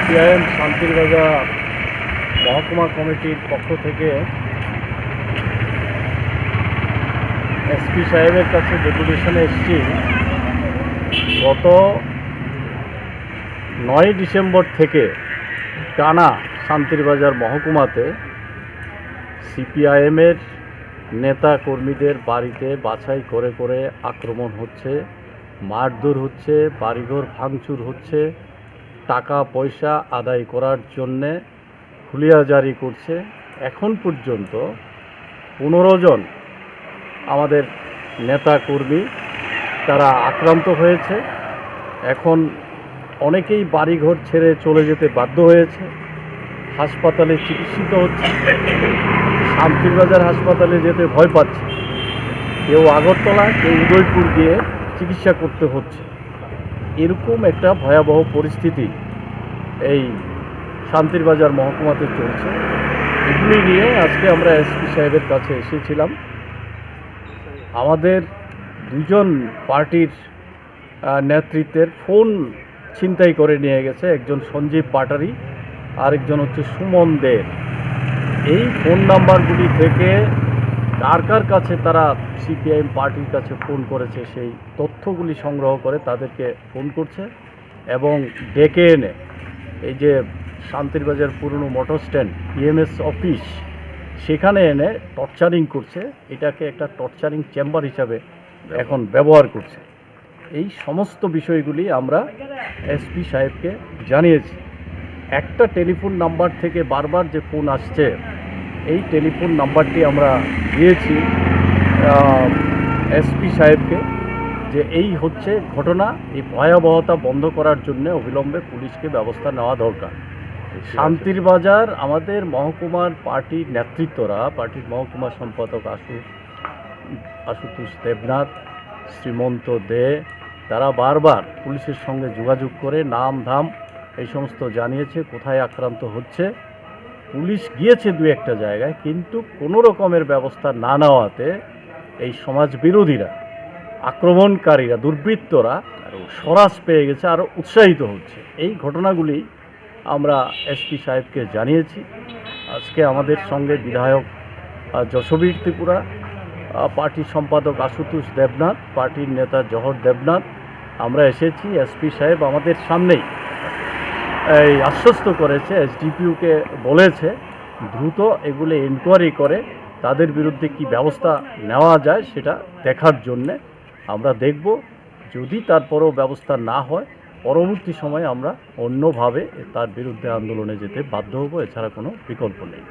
CPIM Santirbazar মহকুমা কমিটির পক্ষ থেকে এসপি সাহেবের কাছে ডেপুটেশনে এসেছি। গত 9 ডিসেম্বর থেকে টানা শান্তিরবাজার মহকুমাতে সিপিআইএমের নেতা কর্মীদের বাড়িতে বাছাই করে করে আক্রমণ হচ্ছে, মারধর হচ্ছে, বাড়িঘর ভাঙচুর হচ্ছে, টাকা পয়সা আদায় করার জন্যে হুলিয়া জারি করছে। এখন পর্যন্ত 15 জন আমাদের নেতা কর্মী তারা আক্রান্ত হয়েছে। এখন অনেকেই বাড়িঘর ছেড়ে চলে যেতে বাধ্য হয়েছে, হাসপাতালে চিকিৎসিত হচ্ছে, শান্তিরবাজার হাসপাতালে যেতে ভয় পাচ্ছে, কেউ আগরতলা, কেউ উদয়পুর গিয়ে চিকিৎসা করতে হচ্ছে। এরকম একটা ভয়াবহ পরিস্থিতি এই শান্তিরবাজার মহকুমাতে চলছে। এগুলি নিয়ে আজকে আমরা এসপি সাহেবের কাছে এসেছিলাম। আমাদের দুজন পার্টির নেতৃত্বের ফোন ছিনতাই করে নিয়ে গেছে, একজন সঞ্জীব পাটারি, আরেকজন হচ্ছে সুমন দের। এই ফোন নাম্বারগুলি থেকে কার কার কাছে তারা সিপিআইএম পার্টির কাছে ফোন করেছে সেই তথ্যগুলি সংগ্রহ করে তাদেরকে ফোন করছে এবং ডেকে এনে এই যে শান্তিরবাজার পুরনো মোটর স্ট্যান্ড ইএমএস অফিস সেখানে এনে টর্চারিং করছে। এটাকে একটা টর্চারিং চেম্বার হিসাবে এখন ব্যবহার করছে। এই সমস্ত বিষয়গুলি আমরা এসপি সাহেবকে জানিয়েছি। একটা টেলিফোন নাম্বার থেকে বারবার যে ফোন আসছে, এই টেলিফোন নাম্বারটি আমরা দিয়েছি এসপি সাহেবকে যে এই হচ্ছে ঘটনা, এই ভয়াবহতা বন্ধ করার জন্য অবিলম্বে পুলিশকে ব্যবস্থা নেওয়া দরকার। শান্তিরবাজার আমাদের মহকুমার পার্টির নেতৃত্বরা, পার্টির মহকুমা সম্পাদক আশুতোষ দেবনাথ, শ্রীমন্ত দে, তারা বারবার পুলিশের সঙ্গে যোগাযোগ করে নাম ধাম এই সমস্ত জানিয়েছে, কোথায় আক্রান্ত হচ্ছে। পুলিশ গিয়েছে দু একটা জায়গায়, কিন্তু কোনো রকমের ব্যবস্থা না নেওয়াতে এই সমাজ বিরোধীরা, আক্রমণকারীরা, দুর্বৃত্তরা সরাস পেয়ে গেছে, আরও উৎসাহিত হচ্ছে। এই ঘটনাগুলি আমরা এসপি সাহেবকে জানিয়েছি। আজকে আমাদের সঙ্গে বিধায়ক যশবীর ত্রিপুরা, পার্টির সম্পাদক আশুতোষ দেবনাথ, পার্টির নেতা জহর দেবনাথ, আমরা এসেছি। এসপি সাহেব আমাদের সামনেই এই আশ্বস্ত করেছে, এসডিপিওকে বলেছে দ্রুত এগুলো এনকোয়ারি করে তাদের বিরুদ্ধে কি ব্যবস্থা নেওয়া যায় সেটা দেখার জন্যে। আমরা দেখব, যদি তারপরেও ব্যবস্থা না হয় পরবর্তী সময়ে আমরা অন্যভাবে তার বিরুদ্ধে আন্দোলনে যেতে বাধ্য হব, এছাড়া কোনো বিকল্প নেই।